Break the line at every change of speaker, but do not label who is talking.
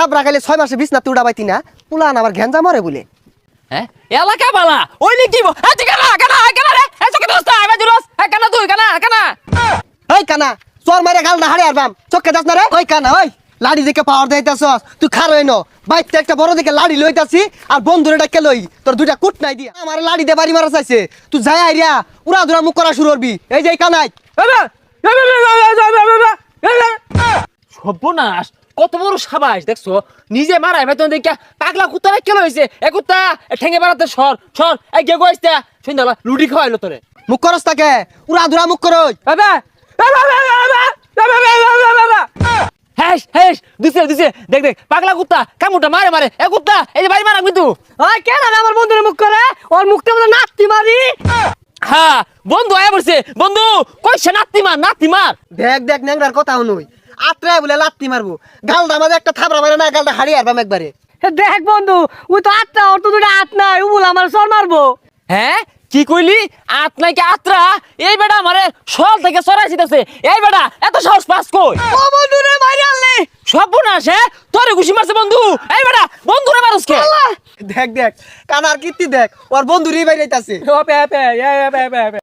থাবরা খাইলে 6 মাসে বিছনাতে উড়া পাইতি না পুলান আবার ঘ্যাঞ্জা মরে বলে
হ্যাঁ এলাকা বালা ওই লিখি তুই কানা কানা কানা রে এই চোখে দোস্ত আবে জুলস কানা তুই কানা কানা
ওই কানা চোর মারে গাল না হাড়ে আরবাম চোখে দাস না রে ওই কানা ওই লাড়ি দেখে পাওয়ার দেইতাছস তুই খারই ন বাইতে একটা বড় দেখে লাড়ি লইতাছি আর বন্ধুরে ডাকে লই তোর দুইটা কুট নাই দিয়া আমার লাড়ি দে বাড়ি মারা চাইছে তুই যাই আইরিয়া উড়া ধুরা মুখ করা শুরু করবি এই যে এই কানাই
সর্বনাশ কত বড় সাবাস দেখছো নিজে মারাই বেতন দেখা পাগলা কুত্তা কেন হয়েছে এ কুত্তা ঠেঙে বেড়াতে সর সর এই গে গোয়াইস্তা সন্ধ্যাবেলা লুডি খাওয়াইলো তোরে
মুখ করস তাকে উড়া ধুরা মুখ করই
হ্যাঁ হ্যাঁ দিছে দিছে দেখ দেখ পাগলা কুত্তা কামুটা মারে মারে এ কুত্তা এই যে বাড়ি মারা কিন্তু
ওই কেন আমার বন্ধুর মুখ করে ওর মুখটা মতো নাতি মারি
হ্যাঁ বন্ধু আয়া বলছে বন্ধু কইছে নাতি মার
দেখ দেখ ন্যাংরার কথা হনুই আত্রায় বলে লাত্তি মারবো গালটা মাঝে একটা থাবরা মারে না গালটা হারিয়ে আরবাম একবারে
দেখ বন্ধু ওই তো আটটা ওর তো দুটো হাত নাই ও বলে আমার সর মারবো
হ্যাঁ কি কইলি আত নাকি আত্রা এই বেটা আমারে সল থেকে সরাই দিতেছে এই বেটা এত সাহস পাস কই
ও বন্ধু রে মারি আনলে
সর্বনাশ হ্যাঁ তোরে ঘুষি মারছে বন্ধু এই বেটা বন্ধুরে মারুস কে
দেখ দেখ কানার কীর্তি দেখ ওর বন্ধুরই বাইরে যাইতাছে
ও পে পে